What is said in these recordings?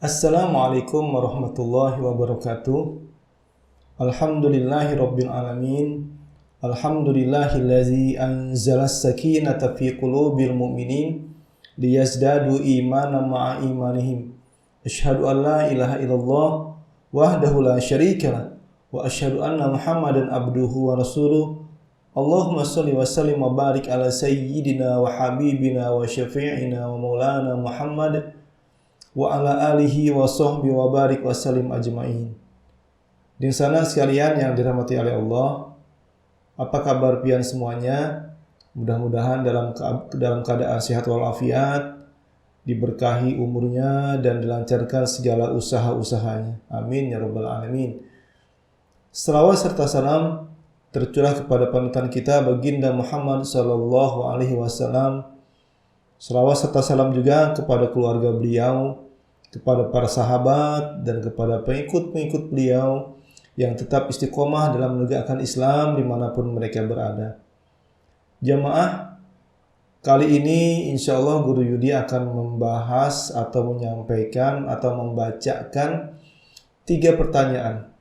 Assalamualaikum warahmatullahi wabarakatuh. Alhamdulillahi rabbil alamin. Alhamdulillahillazi anzala as-sakinata fi qulubil mu'minin liyazdadu imanan ma'a imanihim. Asyhadu an la ilaha illallah wahdahu la syarika lah wa asyhadu anna Muhammadan abduhu wa rasuluh. Allahumma shalli wa sallim wa barik ala sayyidina wa habibina wa syafi'ina wa maulana Muhammad wa ala alihi wa sahbihi wa barik wa salim ajma'in. Di sana sekalian yang dirahmati oleh Allah, apa kabar pian semuanya? Mudah-mudahan dalam keadaan sehat walafiat, diberkahi umurnya dan dilancarkan segala usaha-usahanya. Amin ya rabbal alamin. Selawat serta salam tercurah kepada panutan kita baginda Muhammad sallallahu alaihi wasallam. Selawat serta salam juga kepada keluarga beliau, kepada para sahabat, dan kepada pengikut-pengikut beliau yang tetap istiqomah dalam menegakkan Islam dimanapun mereka berada. Jamaah, kali ini insya Allah Guru Yudi akan membahas atau menyampaikan atau membacakan 3 pertanyaan.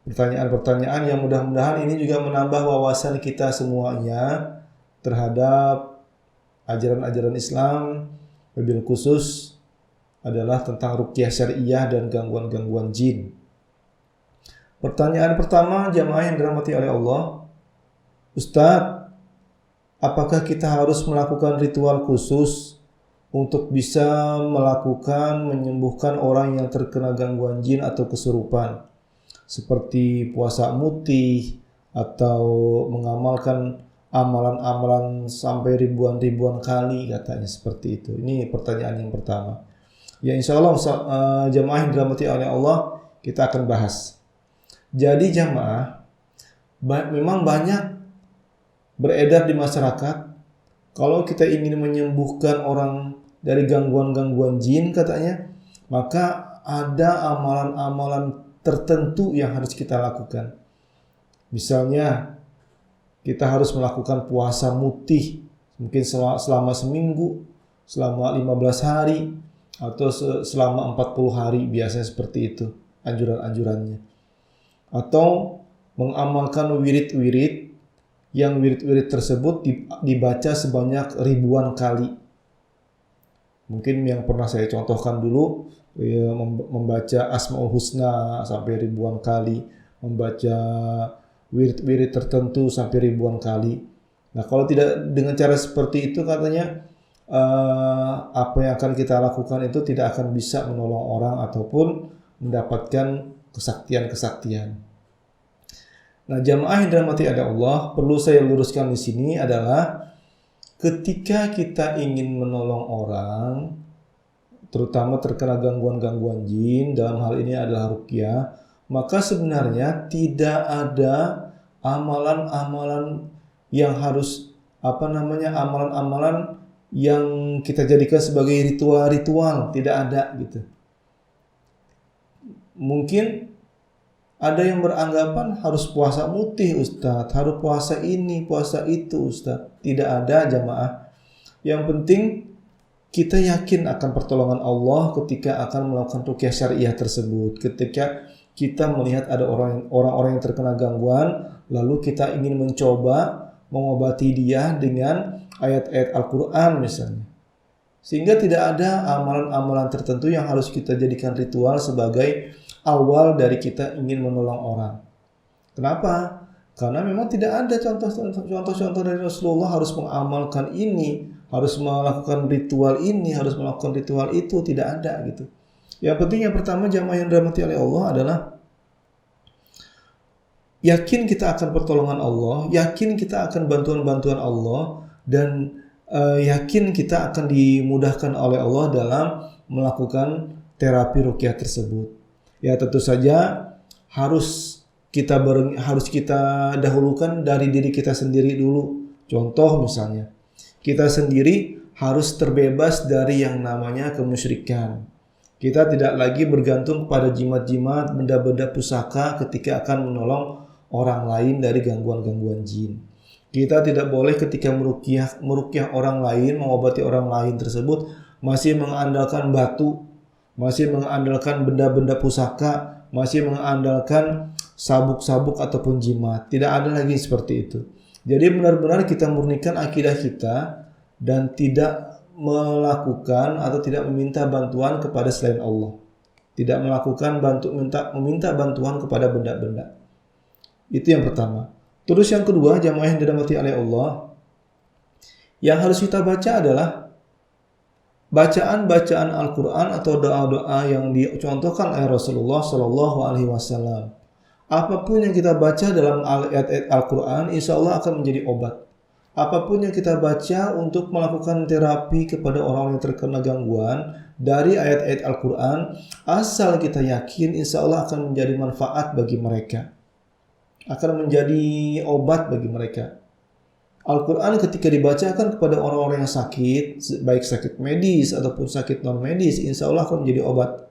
Pertanyaan-pertanyaan yang mudah-mudahan ini juga menambah wawasan kita semuanya terhadap ajaran-ajaran Islam, wabil khusus adalah tentang ruqyah syariah dan gangguan-gangguan jin. Pertanyaan pertama, jamaah yang dirahmati oleh Allah, Ustadz, apakah kita harus melakukan ritual khusus untuk bisa menyembuhkan orang yang terkena gangguan jin atau kesurupan, seperti puasa mutih atau mengamalkan amalan-amalan sampai ribuan kali, katanya seperti itu. Ini pertanyaan yang pertama. Ya insya Allah jamaah yang dirahmati oleh Allah, kita akan bahas. Jadi jamaah, memang banyak beredar di masyarakat, kalau kita ingin menyembuhkan orang dari gangguan-gangguan jin katanya, maka ada amalan-amalan tertentu yang harus kita lakukan. Misalnya, kita harus melakukan puasa mutih, mungkin selama seminggu, selama 15 hari, atau selama 40 hari, biasanya seperti itu anjuran-anjurannya. Atau mengamalkan wirid-wirid, yang wirid-wirid tersebut dibaca sebanyak ribuan kali. Mungkin yang pernah saya contohkan dulu, membaca Asmaul Husna sampai ribuan kali, membaca wirid-wirid tertentu sampai ribuan kali. Nah, kalau tidak dengan cara seperti itu, katanya apa yang akan kita lakukan itu tidak akan bisa menolong orang ataupun mendapatkan kesaktian-kesaktian. Nah, jamaah yang dirahmati oleh Allah, perlu saya luruskan di sini adalah ketika kita ingin menolong orang, terutama terkena gangguan-gangguan jin, dalam hal ini adalah ruqyah, maka sebenarnya tidak ada amalan-amalan yang harus amalan-amalan yang kita jadikan sebagai ritual-ritual, tidak ada gitu. Mungkin ada yang beranggapan harus puasa mutih Ustadz, harus puasa ini, puasa itu Ustadz. Tidak ada jamaah. Yang penting kita yakin akan pertolongan Allah ketika akan melakukan ruqyah syariah tersebut. Ketika kita melihat ada orang-orang yang terkena gangguan, lalu kita ingin mencoba mengobati dia dengan ayat-ayat Al-Quran misalnya. Sehingga tidak ada amalan-amalan tertentu yang harus kita jadikan ritual sebagai awal dari kita ingin menolong orang. Kenapa? Karena memang tidak ada contoh-contoh dari Rasulullah harus mengamalkan ini, harus melakukan ritual ini, harus melakukan ritual itu, tidak ada gitu. Yang penting yang pertama jamaah yang dirahmati oleh Allah adalah yakin kita akan pertolongan Allah, yakin kita akan bantuan-bantuan Allah, dan yakin kita akan dimudahkan oleh Allah dalam melakukan terapi ruqyah tersebut. Ya tentu saja harus kita dahulukan dari diri kita sendiri dulu. Contoh misalnya, kita sendiri harus terbebas dari yang namanya kemusyrikan. Kita tidak lagi bergantung pada jimat-jimat, benda-benda pusaka ketika akan menolong orang lain dari gangguan-gangguan jin. Kita tidak boleh ketika meruqyah orang lain, mengobati orang lain tersebut masih mengandalkan batu, masih mengandalkan benda-benda pusaka, masih mengandalkan sabuk-sabuk ataupun jimat. Tidak ada lagi seperti itu. Jadi benar-benar kita murnikan akidah kita dan tidak melakukan atau tidak meminta bantuan kepada selain Allah. Tidak melakukan meminta bantuan kepada benda-benda. Itu yang pertama. Terus yang kedua, jamaah yang dirahmati oleh Allah, yang harus kita baca adalah bacaan-bacaan Al-Quran atau doa-doa yang dicontohkan oleh Rasulullah Shallallahu Alaihi Wasallam. Apapun yang kita baca dalam ayat-ayat Al-Quran, insya Allah akan menjadi obat. Apapun yang kita baca untuk melakukan terapi kepada orang yang terkena gangguan dari ayat-ayat Al-Quran, asal kita yakin insya Allah akan menjadi manfaat bagi mereka. Akan menjadi obat bagi mereka. Al-Quran ketika dibacakan kepada orang-orang yang sakit, baik sakit medis ataupun sakit non-medis, insya Allah akan menjadi obat.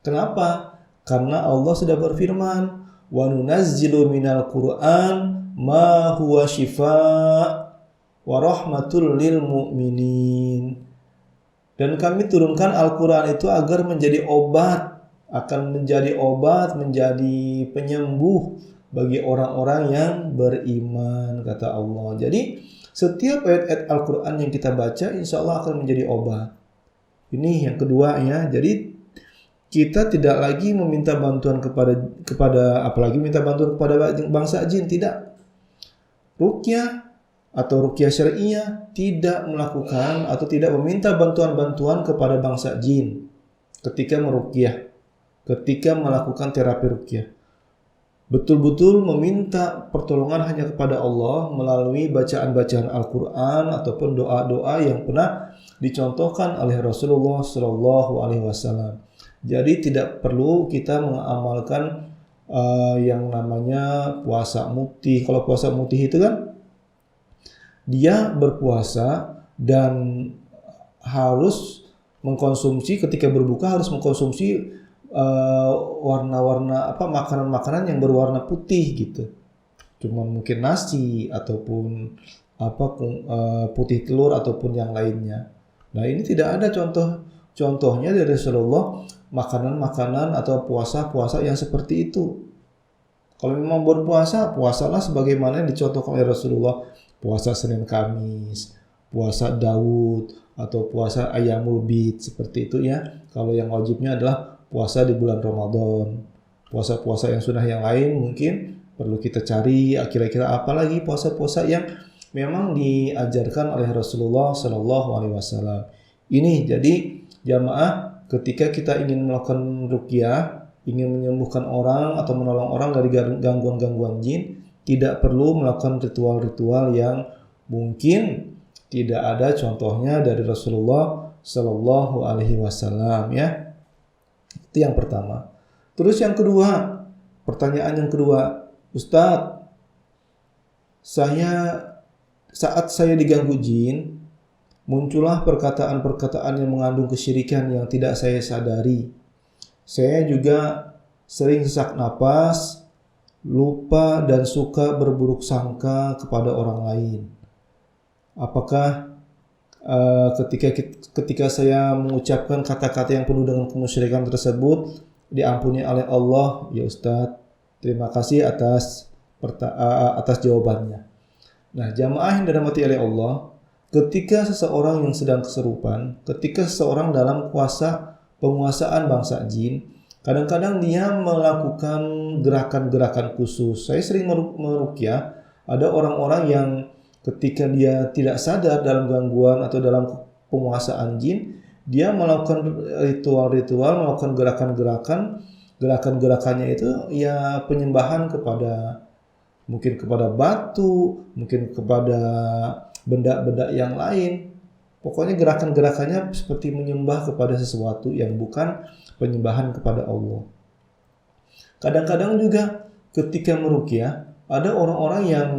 Kenapa? Karena Allah sudah berfirman, wa nunazzilu minal Qur'an ma huwa shifaa wa rahmatul lil mu'minin. Dan kami turunkan Al-Quran itu agar menjadi obat, akan menjadi obat, menjadi penyembuh bagi orang-orang yang beriman, kata Allah. Jadi setiap ayat-ayat Al-Quran yang kita baca insya Allah akan menjadi obat. Ini yang kedua ya. Jadi kita tidak lagi meminta bantuan kepada apalagi minta bantuan kepada bangsa jin, tidak. Ruqyah atau ruqyah syariah tidak melakukan atau tidak meminta bantuan-bantuan kepada bangsa jin ketika meruqyah, ketika melakukan terapi ruqyah. Betul-betul meminta pertolongan hanya kepada Allah melalui bacaan-bacaan Al-Quran ataupun doa-doa yang pernah dicontohkan oleh Rasulullah Shallallahu Alaihi Wasallam. Jadi tidak perlu kita mengamalkan yang namanya puasa mutih. Kalau puasa mutih itu kan dia berpuasa dan harus mengkonsumsi, ketika berbuka harus mengkonsumsi warna-warna makanan-makanan yang berwarna putih gitu. Cuma mungkin nasi ataupun putih telur ataupun yang lainnya. Nah, ini tidak ada contohnya dari Rasulullah makanan-makanan atau puasa-puasa yang seperti itu. Kalau memang berpuasa, puasalah sebagaimana yang dicontohkan oleh Rasulullah. Puasa Senin Kamis, puasa Daud, atau puasa Ayyamul Bid, seperti itu ya. Kalau yang wajibnya adalah puasa di bulan Ramadan. Puasa-puasa yang sunnah yang lain mungkin perlu kita cari kira-kira apa lagi puasa-puasa yang memang diajarkan oleh Rasulullah Shallallahu Alaihi Wasallam. Ini jadi jamaah, ketika kita ingin melakukan ruqyah, ingin menyembuhkan orang atau menolong orang dari gangguan-gangguan jin, tidak perlu melakukan ritual-ritual yang mungkin tidak ada contohnya dari Rasulullah Shallallahu Alaihi Wasallam ya. Itu yang pertama. Terus yang kedua, pertanyaan yang kedua, Ustadz, saat saya diganggu jin, muncullah perkataan-perkataan yang mengandung kesyirikan yang tidak saya sadari. Saya juga sering sesak napas, lupa dan suka berburuk sangka kepada orang lain. Apakah ketika saya mengucapkan kata-kata yang penuh dengan kemusyrikan tersebut diampuni oleh Allah? Ya Ustadz, terima kasih atas jawabannya. Nah, jamaah yang dirahmati oleh Allah, ketika seseorang yang sedang kesurupan, ketika seseorang dalam kuasa penguasaan bangsa jin, kadang-kadang dia melakukan gerakan-gerakan khusus. Saya sering meruqyah, ada orang-orang yang ketika dia tidak sadar dalam gangguan atau dalam penguasaan jin, dia melakukan ritual-ritual, melakukan gerakan-gerakannya itu ya penyembahan mungkin kepada batu, mungkin kepada benda-benda yang lain. Pokoknya gerakan-gerakannya seperti menyembah kepada sesuatu yang bukan penyembahan kepada Allah. Kadang-kadang juga ketika meruqyah, ada orang-orang yang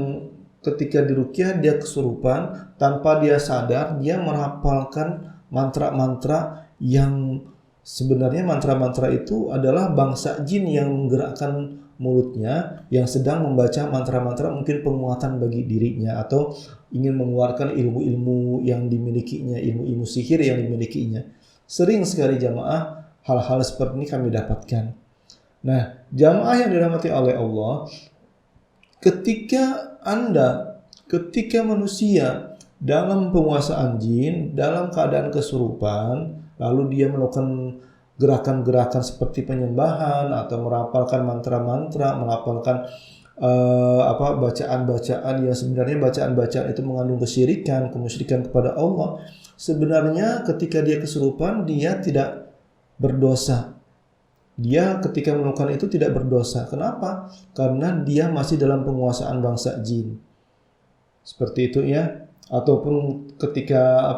ketika diruqyah dia kesurupan, tanpa dia sadar dia merapalkan mantra-mantra yang sebenarnya mantra-mantra itu adalah bangsa jin yang menggerakkan mulutnya, yang sedang membaca mantra-mantra mungkin penguatan bagi dirinya atau ingin mengeluarkan ilmu-ilmu yang dimilikinya, ilmu-ilmu sihir yang dimilikinya. Sering sekali jamaah hal-hal seperti ini kami dapatkan. Nah, jamaah yang dirahmati oleh Allah, ketika manusia dalam penguasaan jin, dalam keadaan kesurupan, lalu dia melakukan gerakan-gerakan seperti penyembahan atau merapalkan mantra-mantra, melafalkan bacaan-bacaan yang sebenarnya bacaan-bacaan itu mengandung kemusyrikan kepada Allah. Sebenarnya ketika dia kesurupan, dia tidak berdosa. Dia ketika melakukan itu tidak berdosa. Kenapa? Karena dia masih dalam penguasaan bangsa jin. Seperti itu ya. Ataupun ketika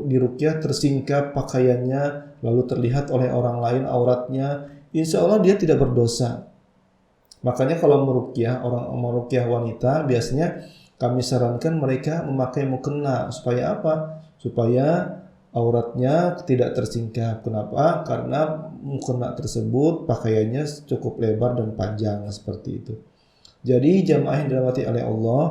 diruqyah tersingkap pakaiannya lalu terlihat oleh orang lain auratnya, insya Allah dia tidak berdosa. Makanya kalau meruqyah, orang meruqyah wanita, biasanya kami sarankan mereka memakai mukena. Supaya apa? Supaya auratnya tidak tersingkap. Kenapa? Karena mukena tersebut pakaiannya cukup lebar dan panjang seperti itu. Jadi jamaah yang dirahmati oleh Allah,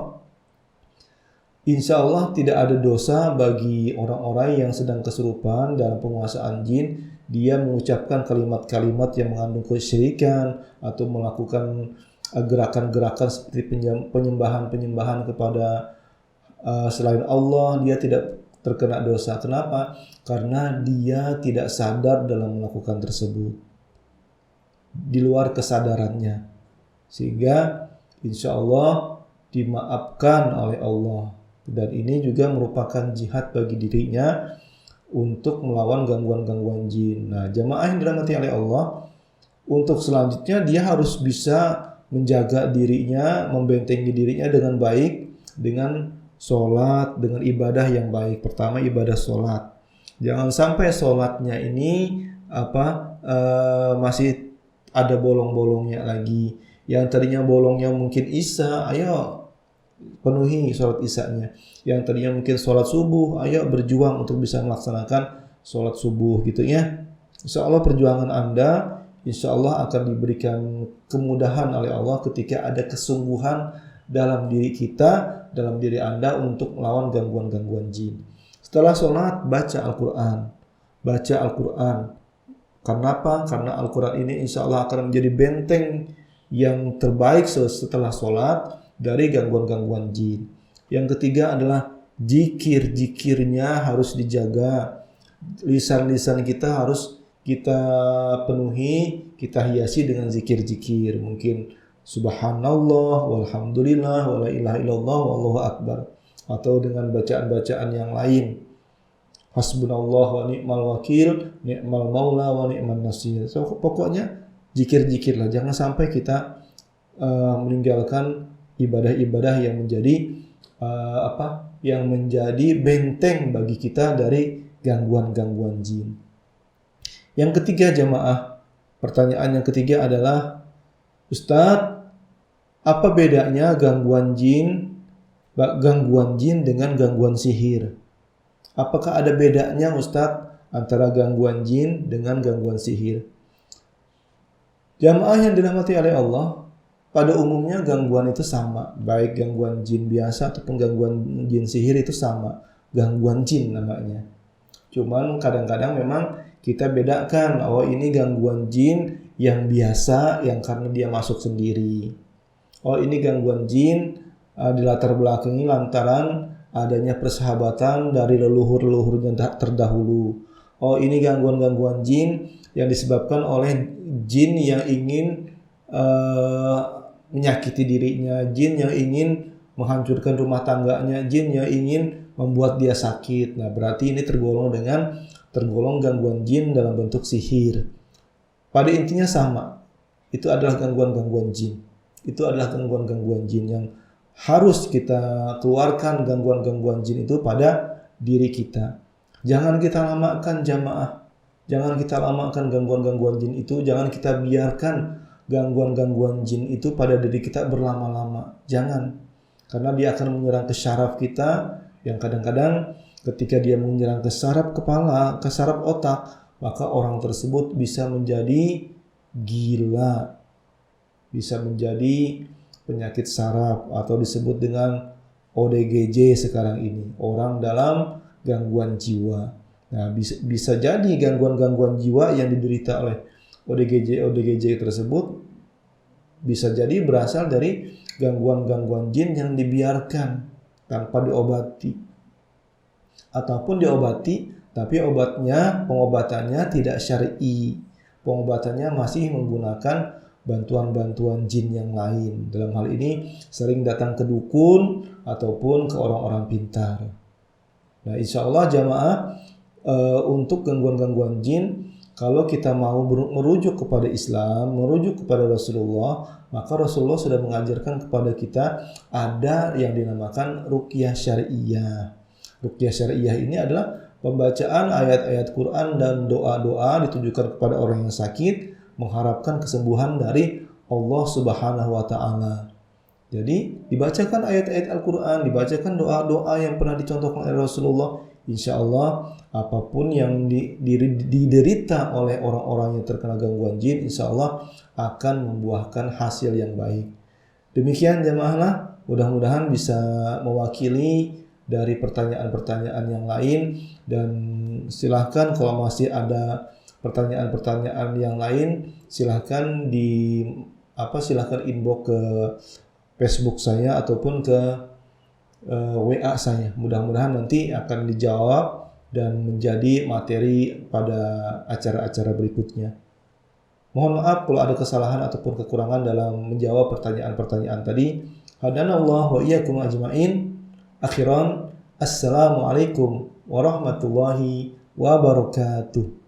insya Allah tidak ada dosa bagi orang-orang yang sedang kesurupan dalam penguasaan jin. Dia mengucapkan kalimat-kalimat yang mengandung kesyirikan atau melakukan gerakan-gerakan seperti penyembahan kepada selain Allah. Dia tidak terkena dosa. Kenapa? Karena dia tidak sadar dalam melakukan tersebut, di luar kesadarannya, sehingga insya Allah dimaafkan oleh Allah. Dan ini juga merupakan jihad bagi dirinya untuk melawan gangguan-gangguan jin. Nah, jamaah yang dirahmati oleh Allah, untuk selanjutnya dia harus bisa menjaga dirinya, membentengi dirinya dengan baik, dengan sholat, dengan ibadah yang baik. Pertama, ibadah sholat. Jangan sampai sholatnya ini masih ada bolong-bolongnya lagi. Yang tadinya bolongnya mungkin isya, ayo penuhi sholat isyanya. Yang tadinya mungkin sholat subuh, ayo berjuang untuk bisa melaksanakan sholat subuh gitu ya. Insya Allah perjuangan Anda, insya Allah akan diberikan kemudahan oleh Allah ketika ada kesungguhan dalam diri kita, dalam diri Anda untuk melawan gangguan-gangguan jin. Setelah sholat, baca Al-Quran. Baca Al-Quran. Kenapa? Karena Al-Quran ini insya Allah akan menjadi benteng yang terbaik setelah sholat dari gangguan-gangguan jin. Yang ketiga adalah zikir-zikirnya harus dijaga. Lisan-lisan kita harus kita penuhi, kita hiasi dengan zikir-zikir. Mungkin subhanallah, walhamdulillah, wala ilaha illallah, wallahu akbar. Atau dengan bacaan-bacaan yang lain. Hasbunallah wa ni'mal wakil, ni'mal maula wa ni'man nasir. So, pokoknya zikir-zikir lah. Jangan sampai kita meninggalkan ibadah-ibadah yang menjadi yang menjadi benteng bagi kita dari gangguan-gangguan jin. Yang ketiga jamaah, pertanyaan yang ketiga adalah, Ustadz, apa bedanya gangguan jin dengan gangguan sihir? Apakah ada bedanya Ustadz antara gangguan jin dengan gangguan sihir? Jamaah yang dirahmati oleh Allah, pada umumnya gangguan itu sama, baik gangguan jin biasa ataupun gangguan jin sihir itu sama, gangguan jin namanya. Cuman kadang-kadang memang kita bedakan, oh ini gangguan jin yang biasa, yang karena dia masuk sendiri. Oh ini gangguan jin dilatar belakangi lantaran adanya persahabatan dari leluhur-leluhurnya terdahulu. Oh ini gangguan-gangguan jin yang disebabkan oleh jin yang ingin menyakiti dirinya, jin yang ingin menghancurkan rumah tangganya, jin yang ingin membuat dia sakit. Nah, berarti ini tergolong gangguan jin dalam bentuk sihir. Pada intinya sama. Itu adalah gangguan-gangguan jin. Itu adalah gangguan-gangguan jin yang harus kita keluarkan gangguan-gangguan jin itu pada diri kita. Jangan kita lamakan jamaah. Jangan kita lamakan gangguan-gangguan jin itu. Jangan kita biarkan gangguan-gangguan jin itu pada diri kita berlama-lama. Jangan. Karena dia akan menyerang ke syaraf kita, yang kadang-kadang ketika dia menyerang ke saraf kepala, ke saraf otak, maka orang tersebut bisa menjadi gila, bisa menjadi penyakit saraf atau disebut dengan ODGJ sekarang ini, orang dalam gangguan jiwa. Nah, bisa jadi gangguan-gangguan jiwa yang diderita oleh ODGJ tersebut bisa jadi berasal dari gangguan-gangguan jin yang dibiarkan tanpa diobati. Ataupun diobati, tapi pengobatannya tidak syar'i. Pengobatannya masih menggunakan bantuan-bantuan jin yang lain. Dalam hal ini sering datang ke dukun ataupun ke orang-orang pintar. Nah, insya Allah jamaah, untuk gangguan-gangguan jin, kalau kita mau merujuk kepada Islam, merujuk kepada Rasulullah, maka Rasulullah sudah mengajarkan kepada kita ada yang dinamakan ruqyah syariah. Ruqyah syariah ini adalah pembacaan ayat-ayat Quran dan doa-doa ditujukan kepada orang yang sakit, mengharapkan kesembuhan dari Allah Subhanahu wa taala. Jadi, dibacakan ayat-ayat Al-Quran, dibacakan doa-doa yang pernah dicontohkan oleh Rasulullah, insya Allah apapun yang diderita oleh orang-orang yang terkena gangguan jin, insya Allah akan membuahkan hasil yang baik. Demikian jamaahlah, mudah-mudahan bisa mewakili dari pertanyaan-pertanyaan yang lain, dan silahkan kalau masih ada pertanyaan-pertanyaan yang lain, silahkan inbox ke Facebook saya ataupun ke WA saya. Mudah-mudahan nanti akan dijawab dan menjadi materi pada acara-acara berikutnya. Mohon maaf kalau ada kesalahan ataupun kekurangan dalam menjawab pertanyaan-pertanyaan tadi. Hadanallahu wa iyyakum ajmain. Akhiran, assalamualaikum warahmatullahi wabarakatuh.